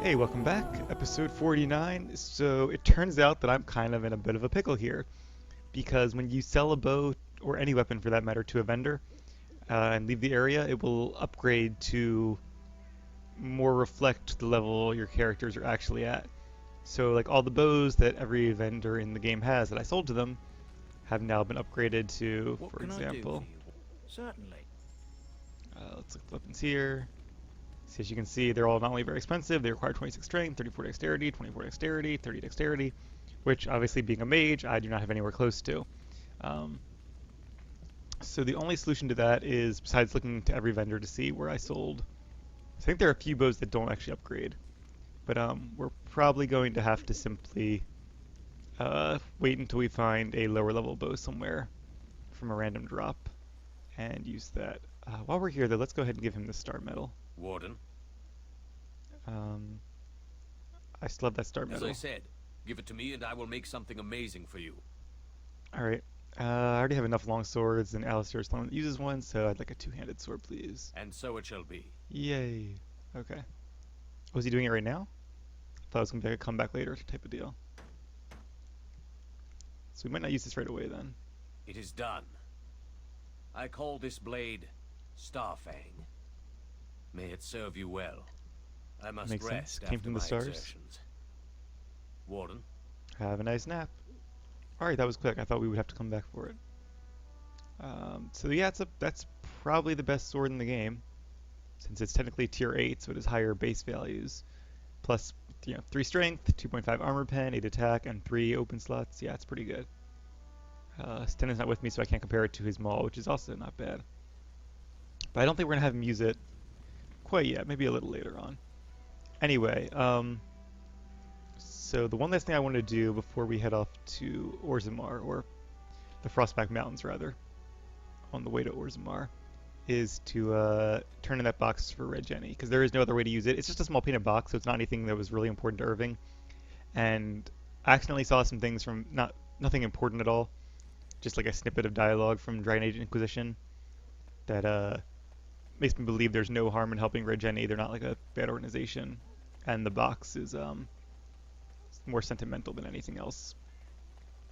Hey, welcome back. Episode 49. So it turns out that I'm kind of in a bit of a pickle here because when you sell a bow or any weapon for that matter to a vendor and leave the area, it will upgrade to more reflect the level your characters are actually at. So like all the bows that every vendor in the game has that I sold to them have now been upgraded to, What for can I do for example, you? Certainly. let's look at the weapons here. So as you can see, they're all not only very expensive, they require 26 strength, 34 dexterity, 24 dexterity, 30 dexterity, which obviously being a mage, I do not have anywhere close to. Um, so the only solution to that is, besides looking to every vendor to see where I sold, I think there are a few bows that don't actually upgrade, but we're probably going to have to simply wait until we find a lower level bow somewhere from a random drop and use that. While we're here though, let's go ahead and give him the star medal. Warden, Um, I still have that star as I medal. said, give it to me and I will make something amazing for you. Alright. I already have enough long swords, and Alistair's the one that uses one, so I'd like a two-handed sword, please. And so it shall be. Yay. Okay. Was he doing it right now? I thought it was going to be like a comeback later type of deal. So we might not use this right away then. It is done. I call this blade Starfang. May it serve you well. I must Makes sense. rest Came after from the my stars. exertions. Warden, Have a nice nap. Alright, that was quick. I thought we would have to come back for it. So yeah, that's probably the best sword in the game, since it's technically tier 8, so it has higher base values. Plus, 3 strength, 2.5 armor pen, 8 attack, and 3 open slots. Yeah, it's pretty good. Sten is not with me, so I can't compare it to his maul, which is also not bad. But I don't think we're going to have him use it quite yet, maybe a little later on. Anyway, so the one last thing I want to do before we head off to Orzammar, or the Frostback Mountains rather, on the way to Orzammar, is to turn in that box for Red Jenny, because there is no other way to use it. It's just a small painted box, so it's not anything that was really important to Irving. And I accidentally saw some things from nothing important at all, just like a snippet of dialogue from Dragon Age Inquisition that makes me believe there's no harm in helping Red Jenny. They're not like a bad organization, and the box is more sentimental than anything else,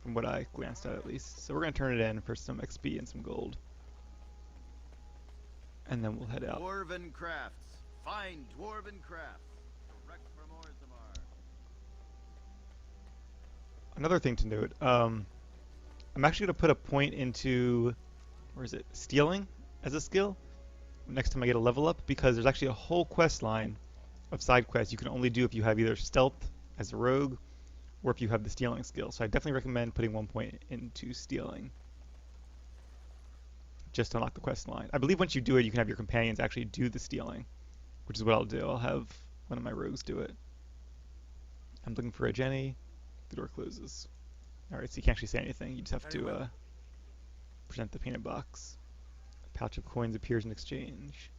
from what I glanced at least. So we're gonna turn it in for some XP and some gold, and then we'll head out. Dwarven crafts. Fine dwarven crafts. Direct from Orzammar. Another thing to note, I'm actually gonna put a point into, where is it, stealing as a skill next time I get a level up, because there's actually a whole quest line of side quests you can only do if you have either stealth as a rogue or if you have the stealing skill. So I definitely recommend putting 1 point into stealing just to unlock the quest line. I believe once you do it, you can have your companions actually do the stealing, which is what I'll do. I'll have one of my rogues do it. I'm looking for a Jenny. The door closes. Alright, so you can't actually say anything. You just have to present the painted box. A pouch of coins appears in exchange.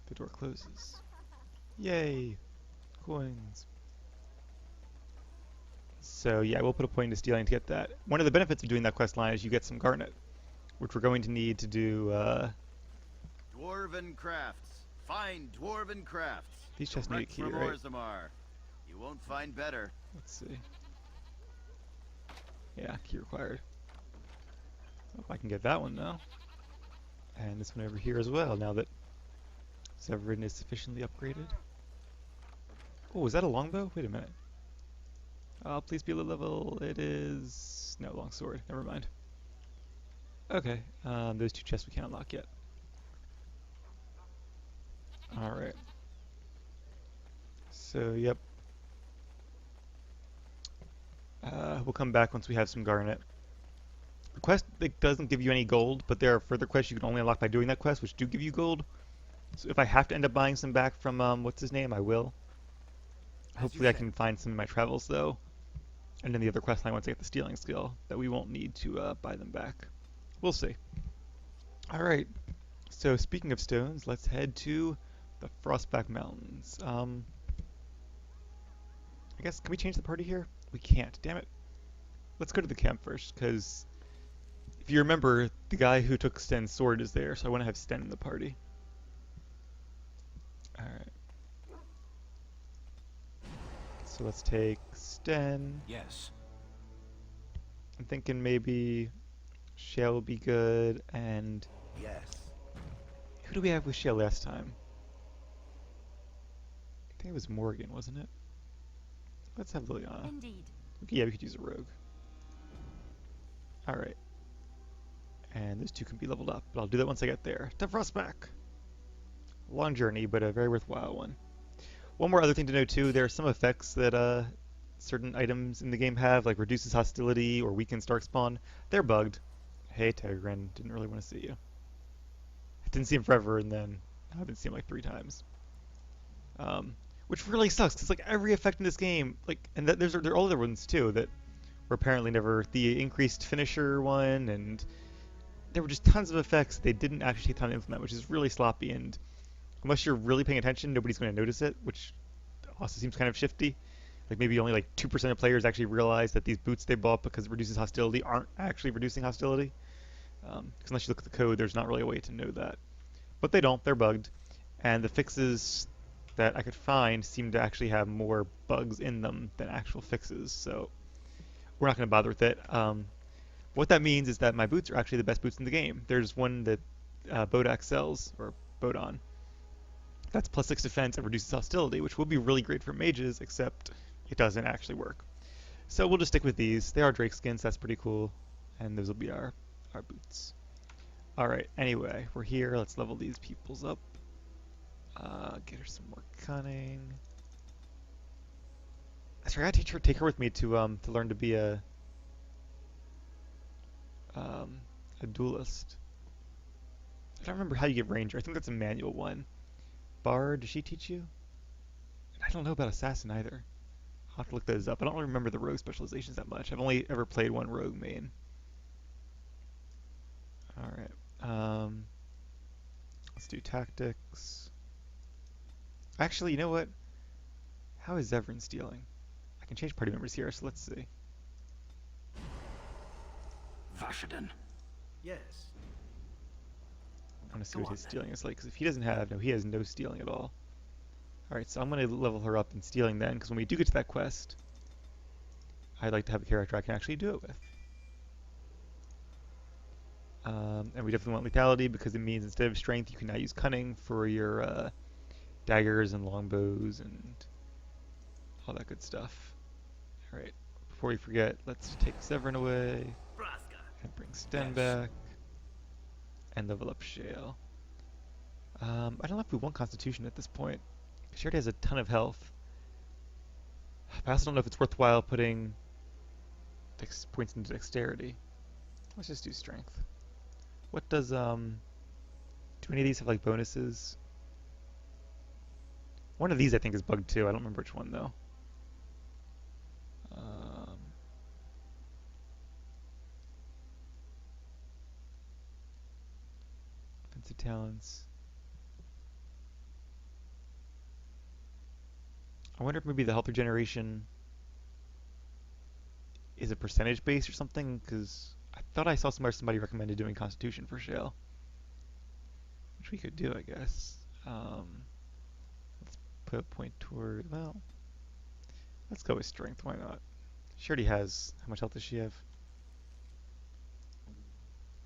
The door closes. Yay! Coins. So yeah, we'll put a point into stealing to get that. One of the benefits of doing that quest line is you get some garnet, which we're going to need to do. Dwarven crafts. Fine dwarven crafts. These chests need a Direct key, from right? Orzammar. You won't find better. Let's see. Yeah, key required. Hope I can get that one now. And this one over here as well, now that Severin is sufficiently upgraded. Oh, is that a longbow? Wait a minute. Please be low level. It is... no, longsword. Never mind. Okay, those 2 chests we can't unlock yet. Alright. So, yep. We'll come back once we have some garnet. The quest doesn't give you any gold, but there are further quests you can only unlock by doing that quest, which do give you gold. So if I have to end up buying some back from, what's his name, I will. Hopefully I can find some in my travels, though. And then the other quest line once I get the stealing skill, that we won't need to buy them back. We'll see. Alright, so speaking of stones, let's head to the Frostback Mountains. I guess, can we change the party here? We can't, damn it. Let's go to the camp first, because if you remember, the guy who took Sten's sword is there, so I want to have Sten in the party. Alright. So let's take Sten. Yes. I'm thinking maybe Shale will be good, and Yes. who do we have with Shale last time? I think it was Morgan, wasn't it? Let's have Liliana. Indeed. Okay, yeah, we could use a rogue. Alright. And those two can be leveled up, but I'll do that once I get there. To Frostback! Long journey, but a very worthwhile one. One more other thing to know too, there are some effects that certain items in the game have, like reduces hostility or weakens darkspawn. They're bugged. Hey Tegrin, didn't really want to see you. I didn't see him forever, and then I haven't seen him like 3 times. Which really sucks, because like every effect in this game, like, and there are all other ones too that were apparently never, the increased finisher one, and there were just tons of effects they didn't actually take time to implement, which is really sloppy, and unless you're really paying attention, nobody's going to notice it, which also seems kind of shifty. Like maybe only like 2% of players actually realize that these boots they bought because it reduces hostility aren't actually reducing hostility. Because unless you look at the code, there's not really a way to know that. But they don't, they're bugged. And the fixes that I could find seem to actually have more bugs in them than actual fixes, so we're not going to bother with it. What that means is that my boots are actually the best boots in the game. There's one that Bodak sells, or Bodon. That's plus 6 defense and reduces hostility, which will be really great for mages, except it doesn't actually work. So we'll just stick with these. They are Drake skins, that's pretty cool. And those will be our boots. Alright, anyway, we're here. Let's level these peoples up. Get her some more cunning. I gotta take her with me to learn to be a duelist. I don't remember how you get ranger. I think that's a manual one. Bard, does she teach you? I don't know about assassin either. I'll have to look those up. I don't really remember the rogue specializations that much. I've only ever played one rogue main. Alright. Let's do tactics. Actually, you know what? How is Zevran stealing? I can change party members here, so let's see. Vashaden. Yes. I want to see what his stealing is like, because if he doesn't have, no, he has no stealing at all. Alright, so I'm going to level her up in stealing then, because when we do get to that quest, I'd like to have a character I can actually do it with. And we definitely want lethality, because it means instead of strength, you can now use cunning for your daggers and longbows and all that good stuff. Alright, before we forget, let's take Severin away, and bring Sten back, and level up Shale. I don't know if we want Constitution at this point. She already has a ton of health. But I also don't know if it's worthwhile putting points into dexterity. Let's just do strength. What does, do any of these have like bonuses? One of these I think is bugged too. I don't remember which one though. Offensive talents. I wonder if maybe the health regeneration is a percentage base or something, because I thought I saw somebody recommended doing Constitution for Shale. Which we could do, I guess. Let's put a point toward, well, let's go with Strength, why not? She already has, how much health does she have?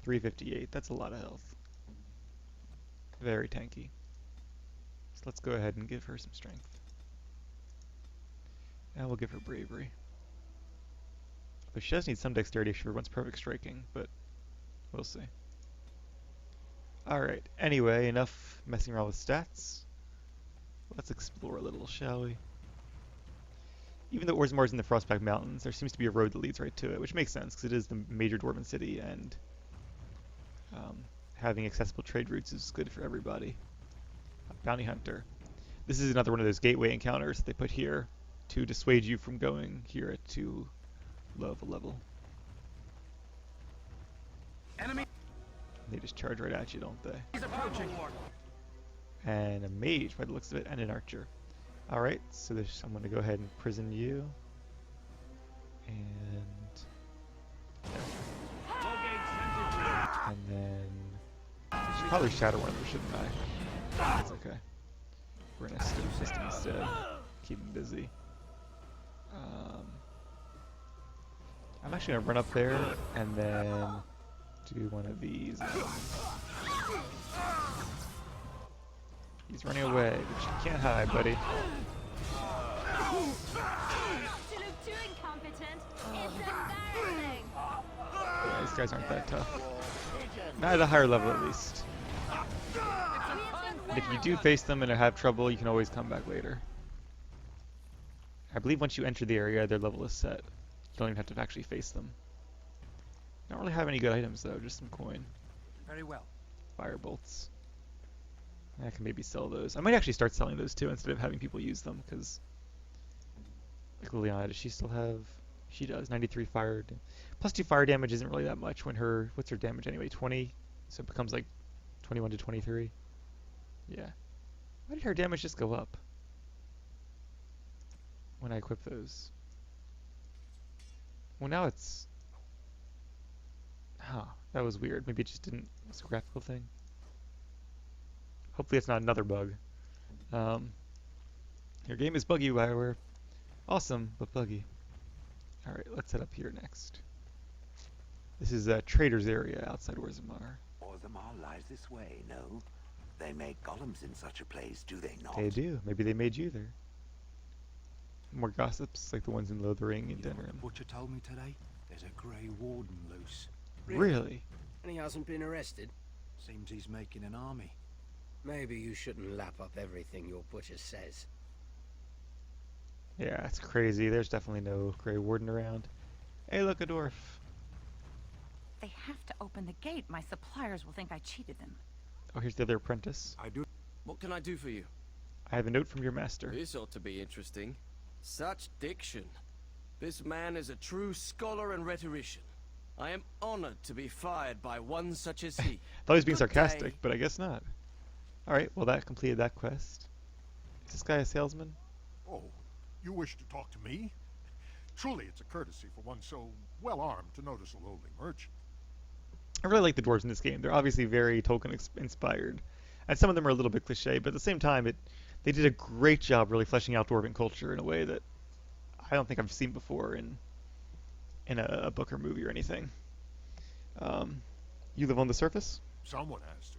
358, that's a lot of health. Very tanky. So let's go ahead and give her some Strength. And we'll give her Bravery. But she does need some dexterity if she wants perfect striking, but we'll see. Alright, anyway, enough messing around with stats. Let's explore a little, shall we? Even though Orzammar's in the Frostback Mountains, there seems to be a road that leads right to it, which makes sense, because it is the major Dwarven city, and having accessible trade routes is good for everybody. Bounty Hunter. This is another one of those gateway encounters that they put here to dissuade you from going here at too low of a level. Enemy. They just charge right at you, don't they? He's approaching. And a mage by the looks of it, and an archer. Alright, so I'm going to go ahead and prison you. And then I should probably shatter one of them, shouldn't I? That's okay. We're going to stick with him instead. Keep him busy. Um, I'm actually gonna run up there and then do one of these. He's running away, but you can't hide, buddy. To look too incompetent. It's embarrassing. Yeah, these guys aren't that tough. Not at a higher level, at least. And if you do face them and have trouble, you can always come back later. I believe once you enter the area, their level is set. You don't even have to actually face them. Don't really have any good items, though, just some coin. Very well. Fire bolts. I can maybe sell those. I might actually start selling those too instead of having people use them, because like Liliana, does she still have? She does. 93 fire. Plus 2 fire damage isn't really that much when her. What's her damage anyway? 20? So it becomes like 21 to 23. Yeah. Why did her damage just go up when I equip those? Well, now it's. Huh. That was weird. Maybe it just didn't. It's a graphical thing. Hopefully it's not another bug. Your game is buggy, BioWare. Awesome, but buggy. Alright, let's head up here next. This is a trader's area outside Orzammar. Orzammar lies this way, no? They make golems in such a place, do they not? They do. Maybe they made you there. More gossips, like the ones in Lothering and You know what the Denerim. butcher told me today? There's a grey warden loose. Really? And he hasn't been arrested? Seems he's making an army. Maybe you shouldn't lap up everything your butcher says. Yeah, it's crazy. There's definitely no Grey Warden around. Hey, look, a dwarf. They have to open the gate. My suppliers will think I cheated them. Oh, here's the other apprentice. I do. What can I do for you? I have a note from your master. This ought to be interesting. Such diction. This man is a true scholar and rhetorician. I am honored to be fired by one such as he. Thought he was being Good sarcastic, day. but I guess not. Alright, well that completed that quest. Is this guy a salesman? Oh, you wish to talk to me? Truly, it's a courtesy for one so well-armed to notice a lowly merchant. I really like the dwarves in this game. They're obviously very Tolkien-inspired. And some of them are a little bit cliche, but at the same time, they did a great job really fleshing out Dwarven culture in a way that I don't think I've seen before in a book or movie or anything. You live on the surface? Someone has to.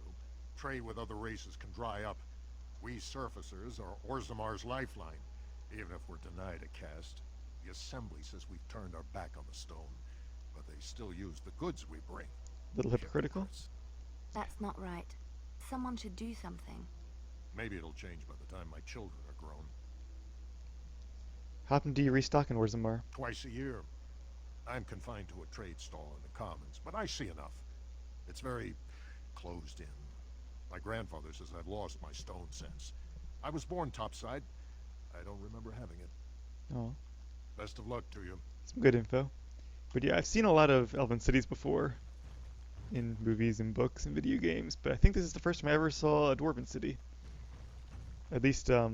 Trade with other races can dry up. We surfacers are Orzammar's lifeline. Even if we're denied a caste, the assembly says we've turned our back on the stone, but they still use the goods we bring. Little hypocritical? Hypocrites. That's not right. Someone should do something. Maybe it'll change by the time my children are grown. How often do you restock in Orzammar? Twice a year. I'm confined to a trade stall in the commons, but I see enough. It's very closed in. My grandfather says I've lost my stone sense. I was born topside. I don't remember having it. Oh, Best of luck to you. some good info. But yeah, I've seen a lot of Elven cities before in movies and books and video games, but I think this is the first time I ever saw a Dwarven city. At least, well,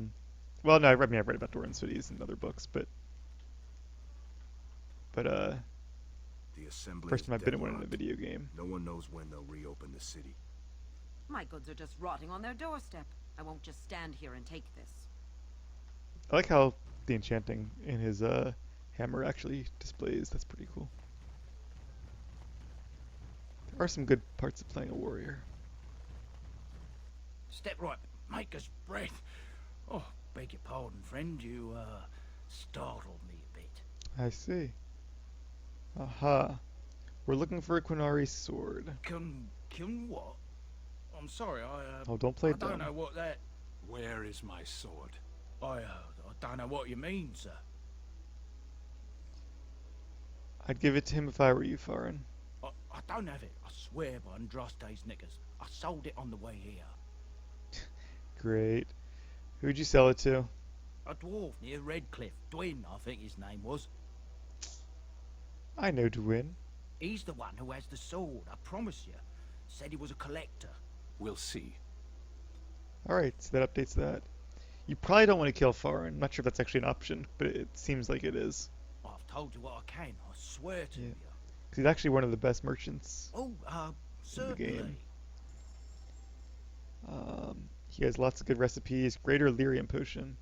no, I've read about Dwarven cities in other books, but The assembly first is time I've been in one in a deadlocked. video game. No one knows when they'll reopen the city. My goods are just rotting on their doorstep. I won't just stand here and take this. I like how the enchanting in his hammer actually displays. That's pretty cool. There are some good parts of playing a warrior. Step right, make us breath. Oh, beg your pardon, friend. You, startled me a bit. I see. Aha. We're looking for a Quinari's sword. Can what? I'm sorry, Oh, don't play I don't dumb. know what that... Where is my sword? I don't know what you mean, sir. I'd give it to him if I were you, Farin. I don't have it. I swear by Andraste's knickers. I sold it on the way here. Great. Who'd you sell it to? A dwarf near Redcliffe. Dwyn, I think his name was. I know Dwyn. He's the one who has the sword, I promise you. Said he was a collector. We'll see. Alright, so that updates that. You probably don't want to kill Farin. I'm not sure if that's actually an option, but it seems like it is. I've told you what I can, I swear to Yeah. you. 'Cause he's actually one of the best merchants. Oh, certainly. game. He has lots of good recipes. Greater Lyrium potion.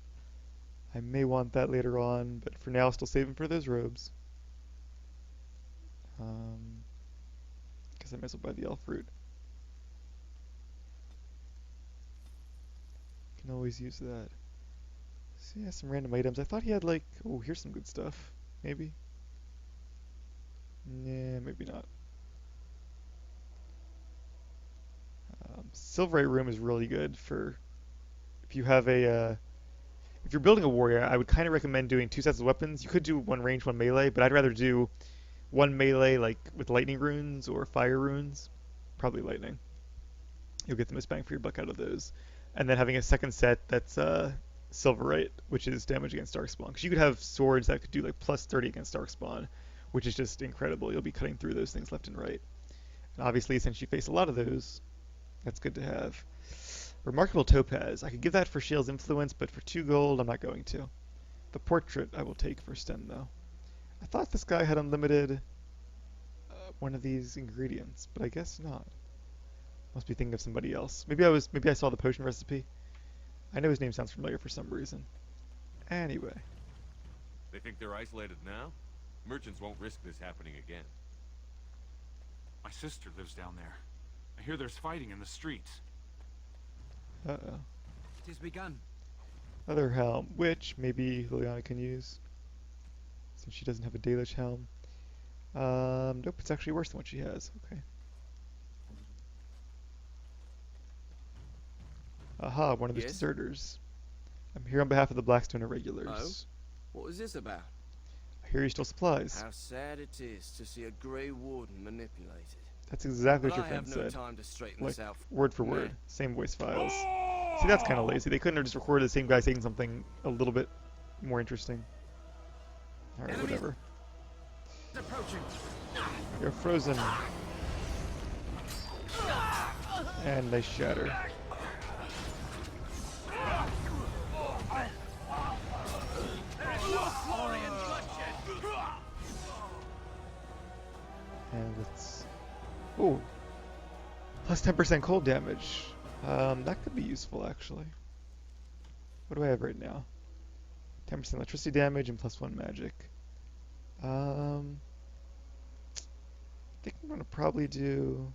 I may want that later on, but for now, still saving for those robes. Guess I might as well buy the elf root. Can always use that. So yeah, some random items. I thought he had like, oh, here's some good stuff. Maybe. Nah, maybe not. Silverite room is really good for if you have a if you're building a warrior. I would kind of recommend doing 2 sets of weapons. You could do one range, one melee, but I'd rather do one melee like with lightning runes or fire runes. Probably lightning. You'll get the most bang for your buck out of those. And then having a second set that's Silverite, which is damage against Darkspawn. Because you could have swords that could do like plus 30 against Darkspawn, which is just incredible. You'll be cutting through those things left and right. And obviously, since you face a lot of those, that's good to have. Remarkable Topaz. I could give that for Shale's Influence, but for 2 gold, I'm not going to. The Portrait I will take for Sten, though. I thought this guy had unlimited one of these ingredients, but I guess not. Must be thinking of somebody else. Maybe I saw the potion recipe. I know his name sounds familiar for some reason. Anyway. They think they're isolated now? Merchants won't risk this happening again. My sister lives down there. I hear there's fighting in the streets. Uh-oh. It has begun. Other helm, which maybe Liliana can use, since she doesn't have a Dalish helm. Nope, it's actually worse than what she has. Okay. Aha, one of those deserters. I'm here on behalf of the Blackstone Irregulars. Oh? What was this about? I hear you stole supplies. How sad it is to see a Grey Warden manipulated. That's exactly what But your I friend have no said. time to straighten Like, this out. word for word. Same voice files. See, that's kind of lazy. They couldn't have just recorded the same guy saying something a little bit more interesting. Alright, whatever. Approaching. You're frozen. And they shatter. And let's... Oh! Plus 10% cold damage. That could be useful, actually. What do I have right now? 10% electricity damage and plus 1 magic. I think I'm going to probably do...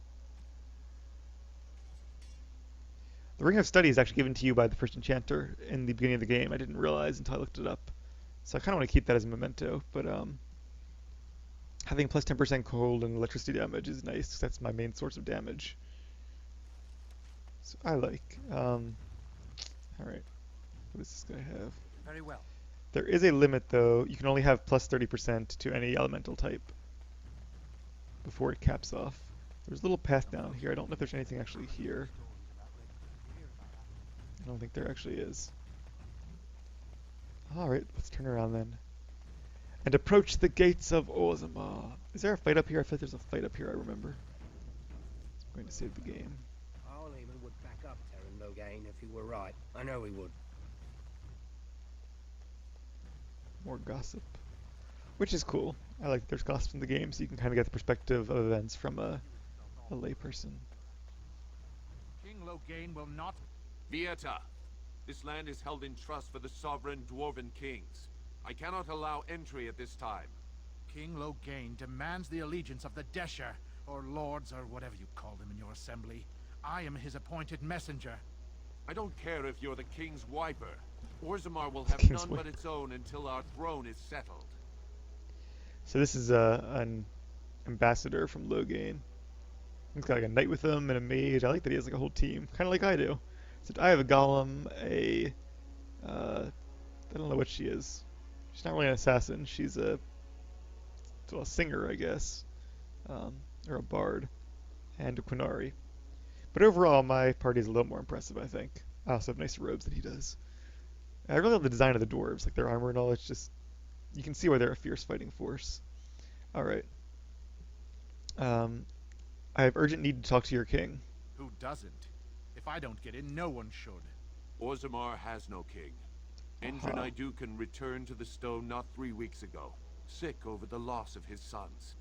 The Ring of Study is actually given to you by the first enchanter in the beginning of the game. I didn't realize until I looked it up. So I kind of want to keep that as a memento, but having plus 10% cold and electricity damage is nice, 'cause that's my main source of damage. So I like. Alright. What does this guy have? Very well. There is a limit, though. You can only have plus 30% to any elemental type before it caps off. There's a little path down here. I don't know if there's anything actually here. I don't think there actually is. Alright, let's turn around then. And approach the gates of Orzammar. Is there a fight up here? I feel like there's a fight up here, I remember. I'm going to save the game. Parliament would back up Terran Logain if he were right. I know he would. More gossip. Which is cool. I like that there's gossip in the game, so you can kind of get the perspective of events from a layperson. King Logain will not... Vieta! This land is held in trust for the sovereign Dwarven kings. I cannot allow entry at this time. King Logain demands the allegiance of the Desher, or lords, or whatever you call them in your assembly. I am his appointed messenger. I don't care if you're the king's wiper. Orzammar will have King's none but its own until our throne is settled. So this is an ambassador from Logain. He's got like a knight with him and a mage. I like that he has like a whole team, kind of like I do. So I have a golem, I don't know what she is. She's not really an assassin. She's a singer, I guess, or a bard, and a Quinari. But overall, my party is a little more impressive, I think. I also have nicer robes than he does. I really love the design of the dwarves, like their armor and all. It's just, you can see why they're a fierce fighting force. All right. I have urgent need to talk to your king. Who doesn't? If I don't get in, no one should. Orzammar has no king. Endrin Idukan returned to the stone not 3 weeks ago, sick over the loss of his sons.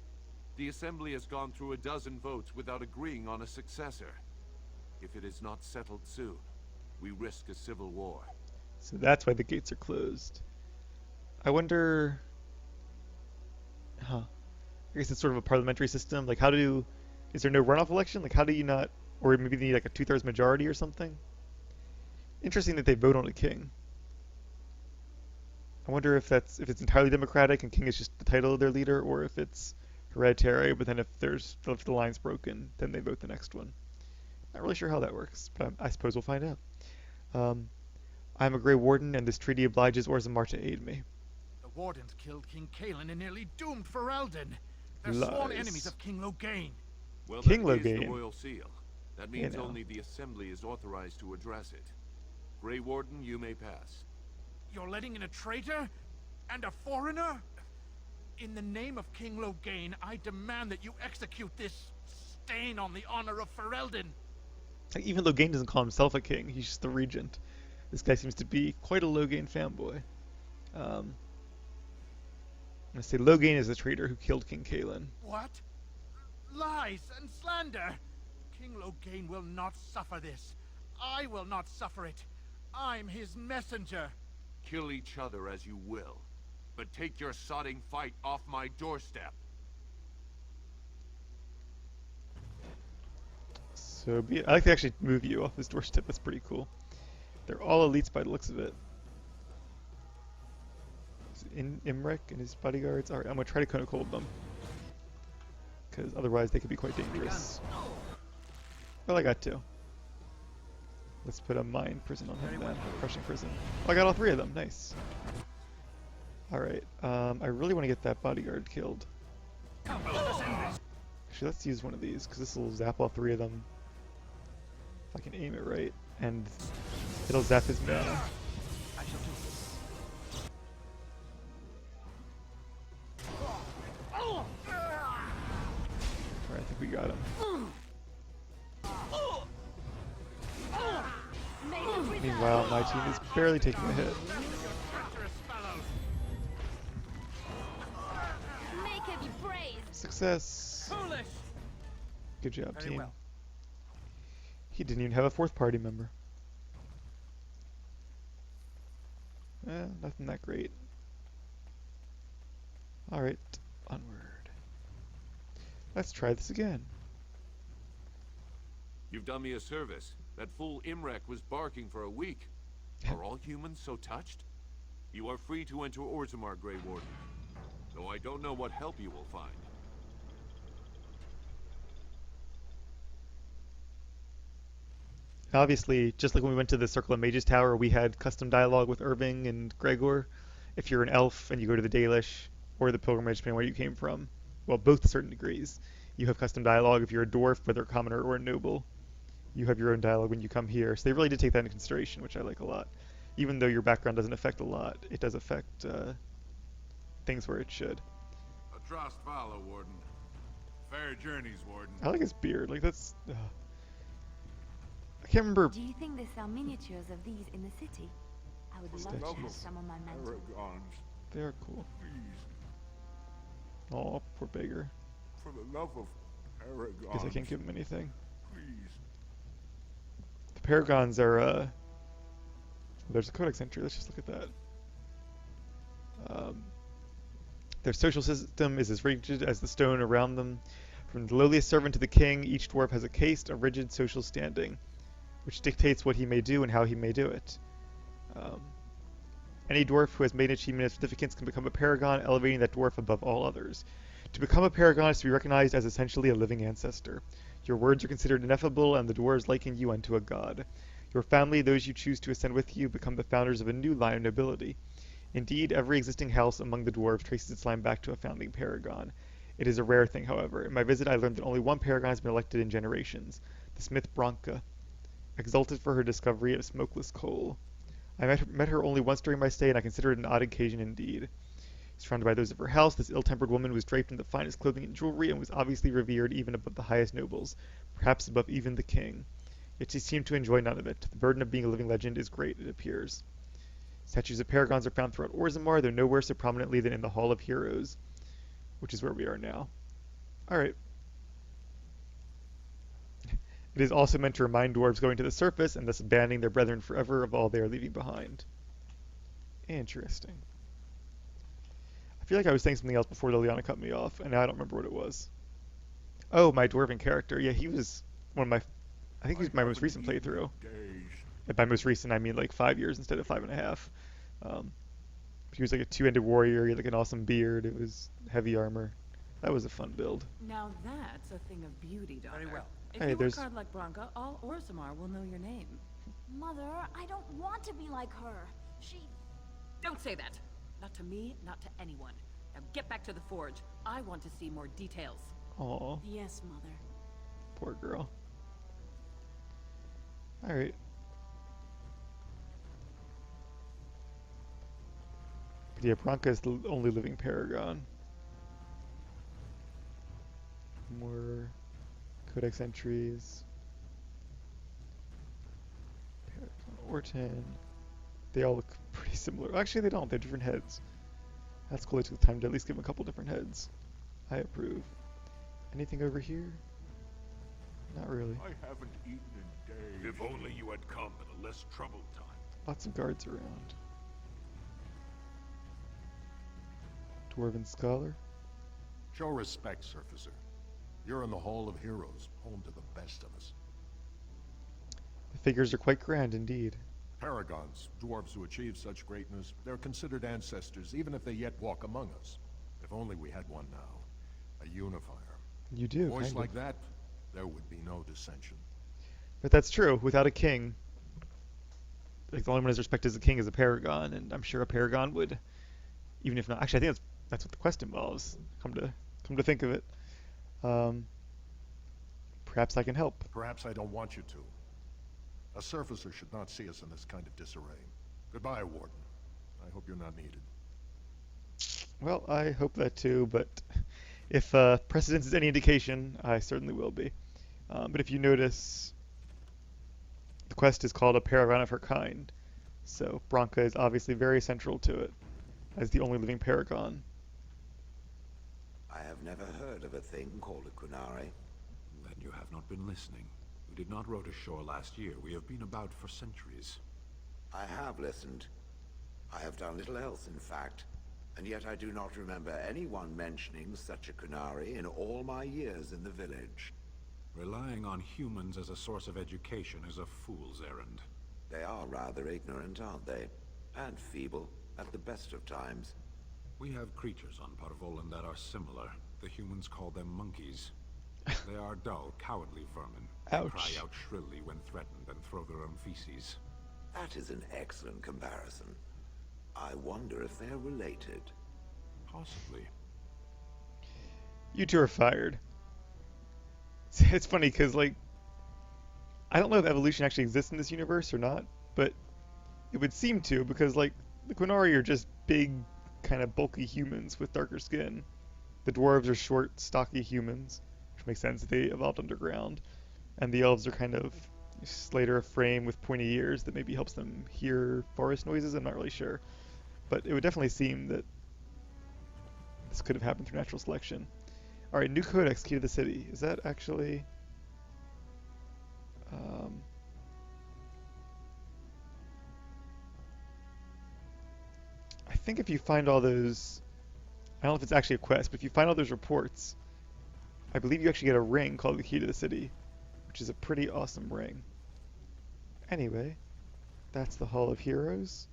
The assembly has gone through a dozen votes without agreeing on a successor. If it is not settled soon, we risk a civil war. So that's why the gates are closed. I wonder... Huh. I guess it's sort of a parliamentary system. Like, how do... Is there no runoff election? Like, how do you not... Or maybe they need like a two-thirds majority or something? Interesting that they vote on a king. I wonder if it's entirely democratic and king is just the title of their leader, or if it's hereditary, but then if the line's broken, then they vote the next one. Not really sure how that works, but I suppose we'll find out. I'm a Grey Warden, and this treaty obliges Orzammar to aid me. The Wardens killed King Kaelin and nearly doomed Ferelden. They're sworn enemies of King Loghain. Well, King that is Loghain. the royal seal. That means only the Assembly is authorized to address it. Grey Warden, you may pass. You're letting in a traitor? And a foreigner? In the name of King Loghain, I demand that you execute this stain on the honor of Ferelden. Like, even Loghain doesn't call himself a king, he's just the regent. This guy seems to be quite a Loghain fanboy. I'm gonna say Loghain is the traitor who killed King Kaelin. What? Lies and slander! King Loghain will not suffer this. I will not suffer it. I'm his messenger. Kill each other as you will, but take your sodding fight off my doorstep. So I like to actually move you off his doorstep. That's pretty cool. They're all elites by the looks of it. Imrek and his bodyguards. Alright, I'm going to try to kind of hold them. Because otherwise they could be quite dangerous. Well, I got two. Let's put a mine prison on him then. A crushing prison. Oh, I got all three of them. Nice. Alright, I really want to get that bodyguard killed. Actually, let's use one of these, because this will zap all three of them. If I can aim it right. And it'll zap his mana. Alright, I think we got him. Meanwhile, my team is barely taking a hit. Success! Good job, team. He didn't even have a fourth party member. Nothing that great. Alright, onward. Let's try this again. You've done me a service. That fool Imrek was barking for a week. Are all humans so touched? You are free to enter Orzammar, Grey Warden. Though I don't know what help you will find. Obviously, just like when we went to the Circle of Mages Tower, we had custom dialogue with Irving and Gregor. If you're an elf and you go to the Dalish or the Pilgrimage, depending on where you came from, well, both to certain degrees, you have custom dialogue. If you're a dwarf, whether a commoner or a noble, you have your own dialogue when you come here. So they really did take that into consideration, which I like a lot. Even though your background doesn't affect a lot, it does affect things where it should. A trust follow, Warden. Fair journeys, Warden. I like his beard. Like, that's... I can't remember... Do you think they sell miniatures of these in the city? I would love to have some on my mantle. They are cool. Oh, poor beggar. For the love of Aragon. Guess I can't give him anything. Please. The Paragons are, there's a codex entry, let's just look at that. Their social system is as rigid as the stone around them. From the lowliest servant to the king, each dwarf has a caste, a rigid social standing, which dictates what he may do and how he may do it. Any dwarf who has made an achievement of significance can become a paragon, elevating that dwarf above all others. To become a paragon is to be recognized as essentially a living ancestor. Your words are considered ineffable, and the dwarves liken you unto a god. Your family, those you choose to ascend with you, become the founders of a new line of nobility. Indeed, every existing house among the dwarves traces its line back to a founding paragon. It is a rare thing, however. In my visit, I learned that only one paragon has been elected in generations, the smith Branka, exalted for her discovery of smokeless coal. I met her only once during my stay, and I consider it an odd occasion indeed. Surrounded by those of her house, this ill-tempered woman was draped in the finest clothing and jewelry, and was obviously revered even above the highest nobles, perhaps above even the king. Yet she seemed to enjoy none of it. The burden of being a living legend is great, it appears. Statues of paragons are found throughout Orzammar, though nowhere so prominently than in the Hall of Heroes, which is where we are now. Alright. It is also meant to remind dwarves going to the surface, and thus abandoning their brethren forever of all they are leaving behind. Interesting. I feel like I was saying something else before Liliana cut me off, and now I don't remember what it was. Oh, my Dwarven character. Yeah, he was one of my... I think he's my most recent playthrough. And by most recent, I mean like 5 years instead of 5.5. He was like a two-handed warrior. He had like an awesome beard. It was heavy armor. That was a fun build. Now that's a thing of beauty, daughter. Very well. If Hey, you there's- work hard like Branka, all Orzammar will know your name. Mother, I don't want to be like her. She... Don't say that. Not to me, not to anyone. Now get back to the forge. I want to see more details. Aw, Yes, Mother. poor girl. Alright. But yeah, Branka is the only living paragon. More codex entries. Paragon Orton. They all look pretty similar. Actually, they don't. They have different heads. That's cool. They took the time to at least give them a couple different heads. I approve. Anything over here? Not really. I haven't eaten in days. If only you had come at a less troubled time. Lots of guards around. Dwarven Scholar. Show respect, Surfacer. You're in the Hall of Heroes, home to the best of us. The figures are quite grand indeed. Paragons, dwarves who achieve such greatness, they're considered ancestors even if they yet walk among us. If only we had one now. A unifier. You do, A voice kind like of. that, there would be no dissension. But that's true. Without a king, like the only one who has respect as a king is a paragon, and I'm sure a paragon would, even if not. Actually, I think that's what the quest involves. Come to think of it, perhaps I can help. Perhaps I don't want you to. A surfacer should not see us in this kind of disarray. Goodbye, Warden. I hope you're not needed. Well, I hope that too, but if precedence is any indication, I certainly will be. But if you notice, the quest is called A Paragon of Her Kind, so Branka is obviously very central to it, as the only living paragon. I have never heard of a thing called a Kunari. Then you have not been listening. We did not row to shore last year. We have been about for centuries. I have listened. I have done little else, in fact. And yet I do not remember anyone mentioning such a Kunari in all my years in the village. Relying on humans as a source of education is a fool's errand. They are rather ignorant, aren't they? And feeble, at the best of times. We have creatures on Parvolan that are similar. The humans call them monkeys. They are dull, cowardly vermin. They Ouch. cry out shrilly when threatened and throw their own feces. That is an excellent comparison. I wonder if they're related. Possibly. You two are fired. It's funny because, like, I don't know if evolution actually exists in this universe or not, but it would seem to, because, like, the Qunari are just big, kind of bulky humans with darker skin. The dwarves are short, stocky humans, which makes sense. They evolved underground. And the elves are kind of slater of frame with pointy ears that maybe helps them hear forest noises. I'm not really sure. But it would definitely seem that this could have happened through natural selection. Alright, new codex, key to the city. Is that actually... I think if you find all those... I don't know if it's actually a quest, but if you find all those reports, I believe you actually get a ring called the key to the city, which is a pretty awesome ring. Anyway, that's the Hall of Heroes.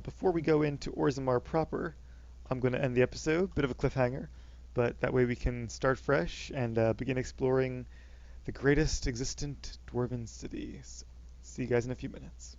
Before we go into Orzammar proper, I'm going to end the episode, bit of a cliffhanger, but that way we can start fresh and begin exploring the greatest existent Dwarven cities. See you guys in a few minutes.